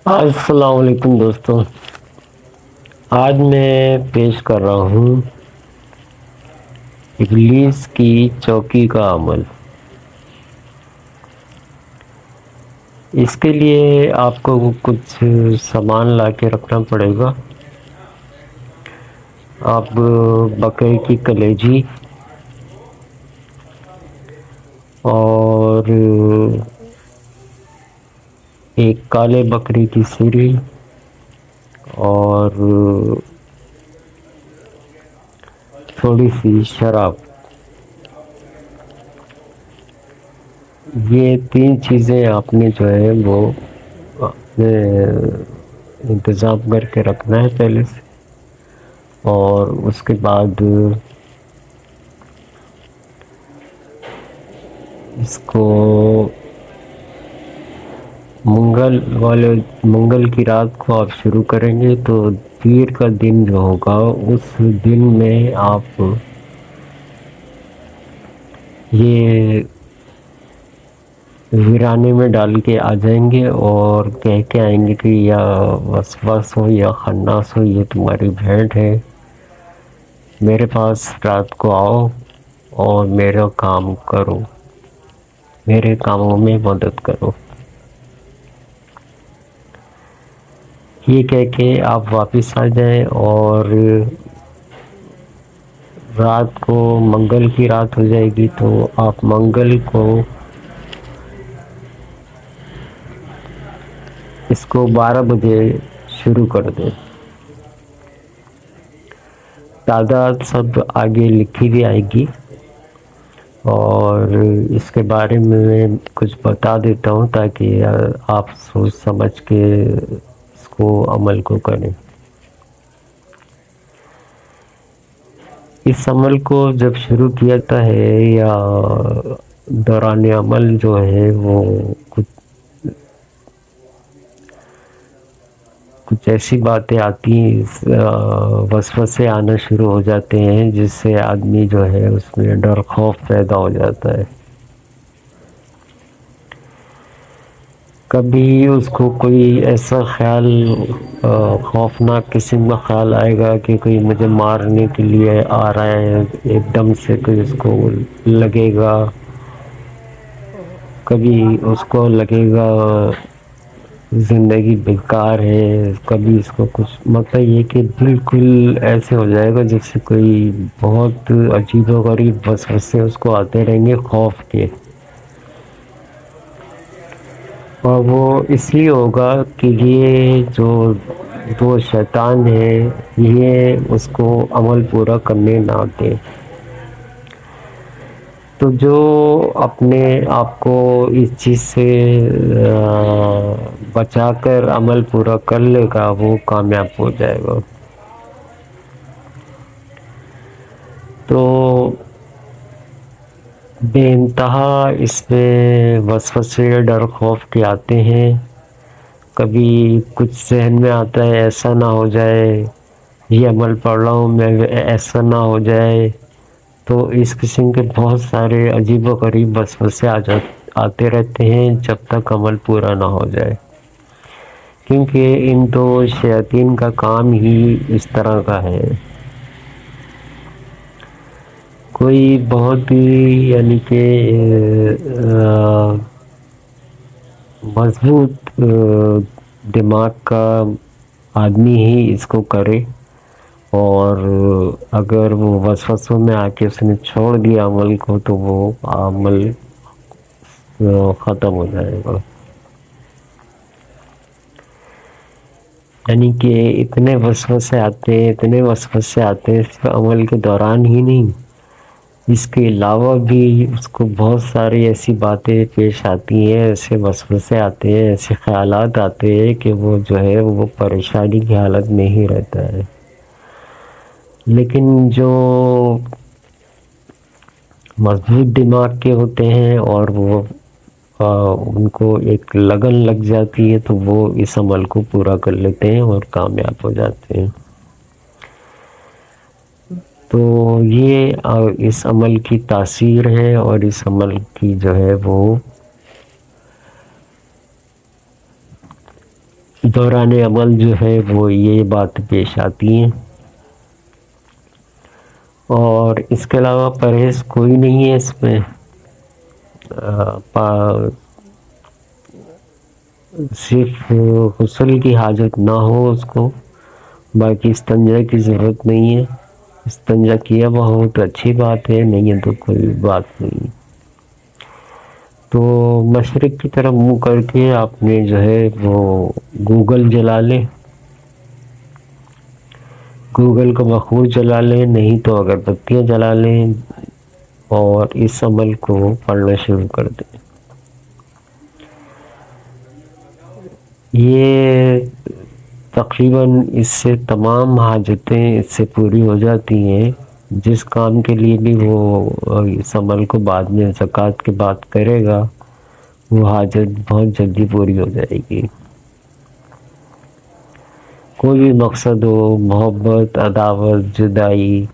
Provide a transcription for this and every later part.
السلام علیکم دوستوں، آج میں پیش کر رہا ہوں ابلیس کی چوکی کا عمل۔ اس کے لیے آپ کو کچھ سامان لا کے رکھنا پڑے گا۔ آپ بکرے کی کلیجی اور ایک کالے بکری کی سری اور تھوڑی سی شراب، یہ تین چیزیں آپ نے جو ہے وہ اپنے انتظام کر کے رکھنا ہے پہلے سے۔ اور اس کے بعد اس کو منگل کی رات کو آپ شروع کریں گے تو پیر کا دن جو ہوگا اس دن میں آپ یہ ویرانے میں ڈال کے آ جائیں گے اور کہہ کے آئیں گے کہ یا وسواس ہو یا خناس ہو، یہ تمہاری بھیڑ ہے، میرے پاس رات کو آؤ اور میرا کام کرو، میرے کاموں میں مدد کرو۔ یہ کہہ کے آپ واپس آ جائیں اور رات کو منگل کی رات ہو جائے گی تو آپ منگل کو اس کو 12 بجے شروع کر دیں۔ تعداد سب آگے لکھی بھی آئے گی اور اس کے بارے میں کچھ بتا دیتا ہوں تاکہ آپ سوچ سمجھ کے اس کو عمل کو کریں۔ اس عمل کو جب شروع کیا جاتا ہے یا دوران عمل جو ہے وہ کچھ ایسی باتیں آتی ہیں، وسوسے آنا شروع ہو جاتے ہیں جس سے آدمی جو ہے اس میں ڈر خوف پیدا ہو جاتا ہے۔ کبھی اس کو کوئی ایسا خیال خوفناک قسم کا خیال آئے گا کہ کوئی مجھے مارنے کے لیے آ رہا ہے، ایک دم سے کوئی اس کو لگے گا، کبھی اس کو لگے گا زندگی بیکار ہے، کبھی اس کو کچھ مطلب یہ کہ بالکل ایسے ہو جائے گا جیسے کوئی بہت عجیب و غریب وسوسے اس کو آتے رہیں گے خوف کے۔ اور وہ اس لیے ہوگا کہ یہ جو شیطان ہے یہ اس کو عمل پورا کرنے نہ دے۔ تو جو اپنے آپ کو اس چیز سے بچا کر عمل پورا کر لے گا وہ کامیاب ہو جائے گا۔ تو بے انتہا اس میں وسوسے ڈر خوف کے آتے ہیں۔ کبھی کچھ ذہن میں آتا ہے ایسا نہ ہو جائے، یہ عمل پڑھ رہا ہوں میں ایسا نہ ہو جائے، تو اس قسم کے بہت سارے عجیب و غریب وسوسے آتے رہتے ہیں جب تک عمل پورا نہ ہو جائے، کیونکہ ان دو شیاطین کا کام ہی اس طرح کا ہے۔ کوئی بہت ہی یعنی کہ مضبوط دماغ کا آدمی ہی اس کو کرے، اور اگر وہ وسوسوں میں آ کے اس نے چھوڑ دیا عمل کو تو وہ عمل ختم ہو جائے گا۔ یعنی کہ اتنے وسوسے آتے ہیں صرف عمل کے دوران ہی نہیں، اس کے علاوہ بھی اس کو بہت ساری ایسی باتیں پیش آتی ہیں، ایسے وسوسے آتے ہیں، ایسے خیالات آتے ہیں کہ وہ جو ہے وہ پریشانی کی حالت میں ہی رہتا ہے۔ لیکن جو مضبوط دماغ کے ہوتے ہیں اور وہ ان کو ایک لگن لگ جاتی ہے تو وہ اس عمل کو پورا کر لیتے ہیں اور کامیاب ہو جاتے ہیں۔ تو یہ اس عمل کی تاثیر ہے اور اس عمل کی جو ہے وہ دوران عمل جو ہے وہ یہ بات پیش آتی ہیں، اور اس کے علاوہ پرہیز کوئی نہیں ہے اس میں. صرف غسل کی حاجت نہ ہو اس کو، باقی استنجا کی ضرورت نہیں ہے. استنجا کیا وہ ہو تو اچھی بات ہے، نہیں ہے تو کوئی بات نہیں. تو مشرق کی طرف منہ کر کے آپ نے جو ہے وہ گوگل جلا لیں، گوگل کو بخور جلا لیں، نہیں تو اگر بتیاں جلا لیں، اور اس عمل کو پڑھنا شروع کر دیں. یہ تقریباً اس سے تمام حاجتیں اس سے پوری ہو جاتی ہیں. جس کام کے لیے بھی وہ اس عمل کو بعد میں زکوٰۃ کے بعد کرے گا، وہ حاجت بہت جلدی پوری ہو جائے گی. کوئی بھی مقصد ہو، محبت، عداوت، جدائی،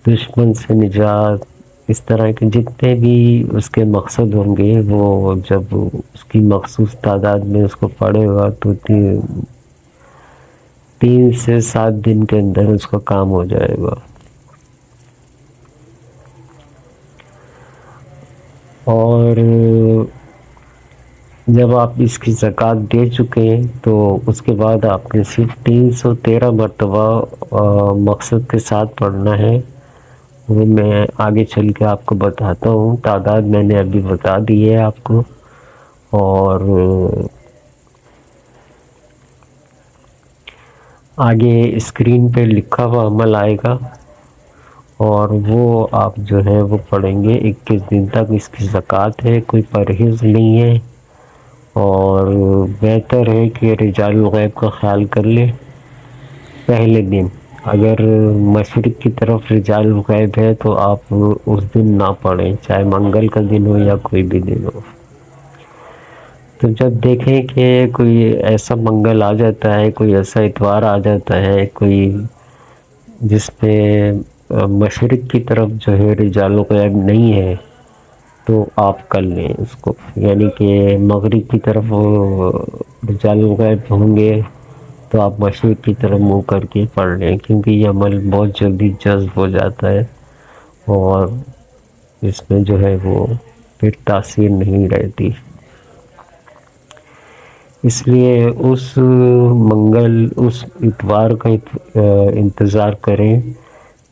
دشمن سے نجات، اس طرح کے جتنے بھی اس کے مقصد ہوں گے، وہ جب اس کی مخصوص تعداد میں اس کو پڑے گا تو 3 سے 7 دن کے اندر اس کا کام ہو جائے گا. اور جب آپ اس کی زکوٰۃ دے چکے ہیں تو اس کے بعد آپ نے صرف 313 مرتبہ مقصد کے ساتھ پڑھنا ہے. وہ میں آگے چل کے آپ کو بتاتا ہوں، تعداد میں نے ابھی بتا دی ہے آپ کو. اور آگے اسکرین پہ لکھا ہوا عمل آئے گا، اور وہ آپ جو ہے وہ پڑھیں گے. 21 دن تک اس کی زکوٰۃ ہے، کوئی پرہیز نہیں ہے. اور بہتر ہے کہ رجال الغیب کا خیال کر لیں پہلے دن. اگر مشرق کی طرف رجال الغیب ہے تو آپ اس دن نہ پڑھیں، چاہے منگل کا دن ہو یا کوئی بھی دن ہو. تو جب دیکھیں کہ کوئی ایسا منگل آ جاتا ہے، کوئی ایسا اتوار آ جاتا ہے، کوئی جس پہ مشرق کی طرف جو ہے رجال الغیب نہیں ہے، تو آپ کر لیں اس کو. یعنی کہ مغرب کی طرف رجال الغیب ہوں گے تو آپ مشرق کی طرف منہ کر کے پڑھ لیں، کیونکہ یہ عمل بہت جلدی جذب ہو جاتا ہے، اور اس میں جو ہے وہ پھر تاثیر نہیں رہتی. اس لیے اس اس اتوار کا انتظار کریں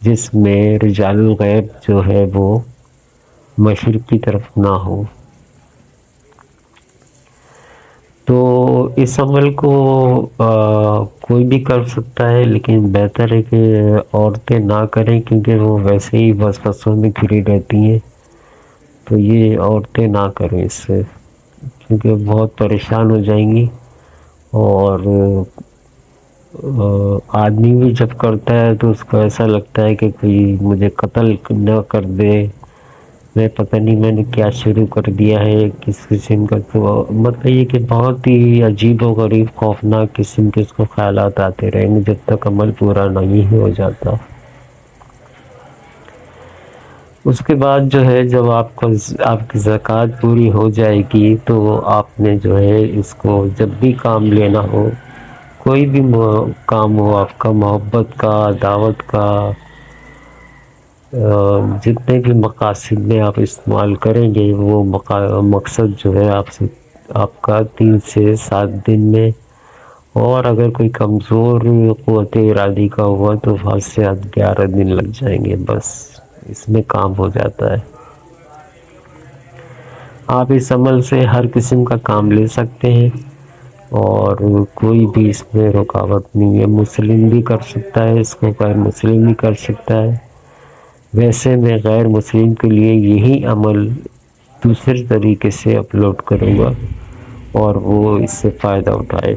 جس میں رجال الغیب جو ہے وہ مشرق کی طرف نہ ہو. تو اس عمل کو کوئی بھی کر سکتا ہے، لیکن بہتر ہے کہ عورتیں نہ کریں، کیونکہ وہ ویسے ہی وسوسوں میں گھری رہتی ہیں. تو یہ عورتیں نہ کریں اس سے، کیونکہ بہت پریشان ہو جائیں گی. اور آدمی بھی جب کرتا ہے تو اس کو ایسا لگتا ہے کہ کوئی مجھے قتل نہ کر دے، میں پتہ نہیں میں نے کیا شروع کر دیا ہے کس قسم کا. تو مطلب یہ کہ بہت ہی عجیب و غریب خوفناک قسم کے اس کو خیالات آتے رہیں گے جب تک عمل پورا نہیں ہو جاتا. اس کے بعد جو ہے جب آپ کی زکوٰۃ پوری ہو جائے گی تو آپ نے جو ہے اس کو جب بھی کام لینا ہو، کوئی بھی کام ہو آپ کا، محبت کا، دعوت کا، جتنے بھی مقاصد میں آپ استعمال کریں گے، وہ مقصد جو ہے آپ کا 3 سے 7 دن میں. اور اگر کوئی کمزور قوت ارادی کا ہوا تو 7 سے 11 دن لگ جائیں گے، بس اس میں کام ہو جاتا ہے. آپ اس عمل سے ہر قسم کا کام لے سکتے ہیں، اور کوئی بھی اس میں رکاوٹ نہیں ہے. مسلم بھی کر سکتا ہے اس کو، غیر مسلم بھی کر سکتا ہے. ویسے میں غیر مسلم کے لیے یہی عمل دوسرے طریقے سے اپلوڈ کروں گا، اور وہ اس سے فائدہ اٹھائے.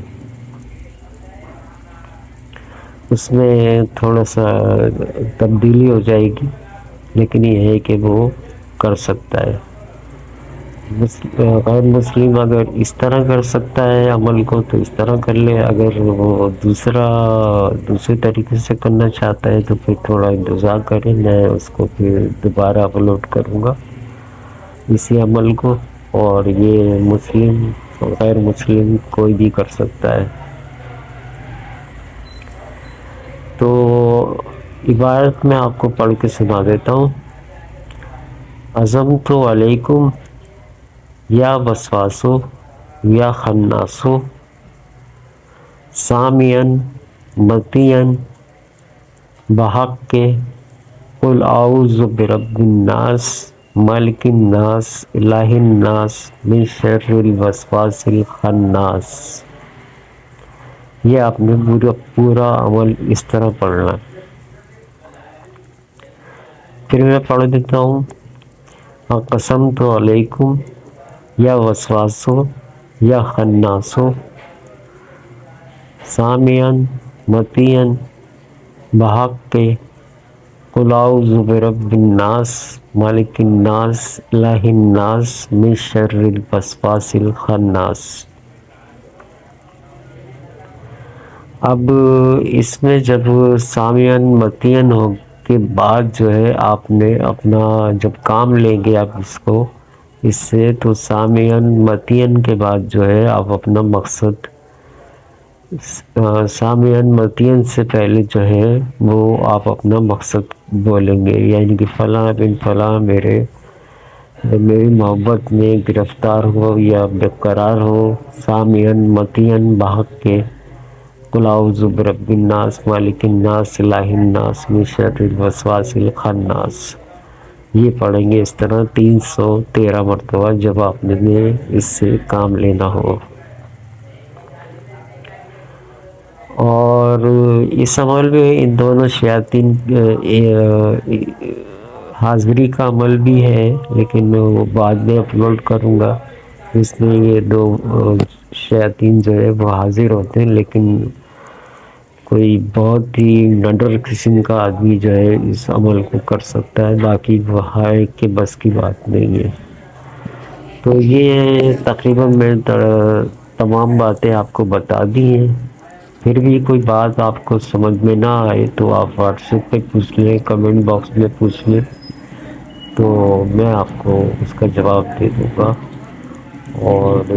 اس میں تھوڑا سا تبدیلی ہو جائے گی، لیکن یہ ہے کہ وہ کر سکتا ہے. غیر مسلم اگر اس طرح کر سکتا ہے عمل کو تو اس طرح کر لے، اگر وہ دوسرے طریقے سے کرنا چاہتا ہے تو پھر تھوڑا انتظار کریں، میں اس کو پھر دوبارہ اپلوڈ کروں گا اسی عمل کو. اور یہ مسلم غیر مسلم کوئی بھی کر سکتا ہے. تو عبارت میں آپ کو پڑھ کے سنا دیتا ہوں. عزمت علیکم یا وسواسو یا خناسو سامین متین بحق کے قل اعوذ برب الناس ملک الناس الہ الناس من شر الوسواس الخناس. یہ آپ نے پورا عمل اس طرح پڑھنا. پھر میں پڑھ دیتا ہوں. قسمت علیکم یا وسواسو یا خناسو سامین متین بحق کے قل اعوذ برب الناس ملک الناس الہ الناس من شر الوسواس الخناس. اب اس میں جب سامعین متین ہو کے بعد جو ہے آپ نے اپنا جب کام لیں گے آپ اس سے تو سامعین متین کے بعد جو ہے آپ اپنا مقصد سامعین متین سے پہلے جو ہے وہ آپ اپنا مقصد بولیں گے، یعنی کہ فلاں بن فلاں میری محبت میں گرفتار ہو یا برقرار ہو سامعین متین بحق کے قل اعوذ برب الناس مالک الناس الہ الناس من شر الوسواس الخناس. یہ پڑھیں گے اس طرح 313 مرتبہ جب آپ نے اس سے کام لینا ہو. اور اس عمل میں ان دونوں شیاطین حاضری کا عمل بھی ہے، لیکن وہ بعد میں اپلوڈ کروں گا. اس میں یہ دو شیاطین جو ہے وہ حاضر ہوتے ہیں، لیکن کوئی بہت ہی نڈر قسم کا آدمی جو ہے اس عمل کو کر سکتا ہے، باقی وہ ہائے کہ بس کی بات نہیں ہے. تو یہ تقریباً میں تمام باتیں آپ کو بتا دی ہیں. پھر بھی کوئی بات آپ کو سمجھ میں نہ آئے تو آپ واٹس ایپ پہ پوچھ لیں، کمنٹ باکس میں پوچھ لیں، تو میں آپ کو اس کا جواب دے دوں گا. اور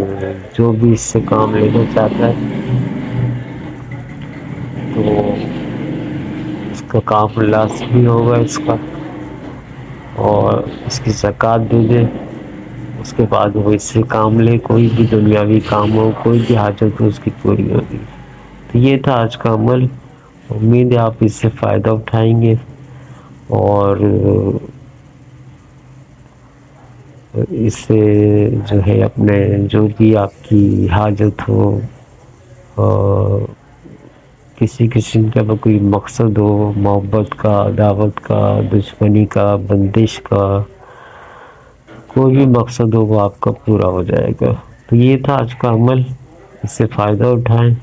جو بھی اس سے کام لینا چاہتا ہے تو اس کا کام لازمی ہوگا اس کا، اور اس کی زکوٰۃ دے دے. اس کے بعد وہ اس سے کام لے، کوئی بھی دنیاوی کام ہو، کوئی بھی حاجت ہو اس کی پوری ہوگی. تو یہ تھا آج کا عمل. امید ہے آپ اس سے فائدہ اٹھائیں گے، اور اس سے جو ہے اپنے جو بھی آپ کی حاجت ہو، کسی قسم کا کوئی مقصد ہو، محبت کا، دعوت کا، دشمنی کا، بندش کا، کوئی بھی مقصد ہو وہ آپ کا پورا ہو جائے گا. تو یہ تھا آج کا عمل. اس سے فائدہ اٹھائیں.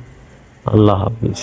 اللہ حافظ.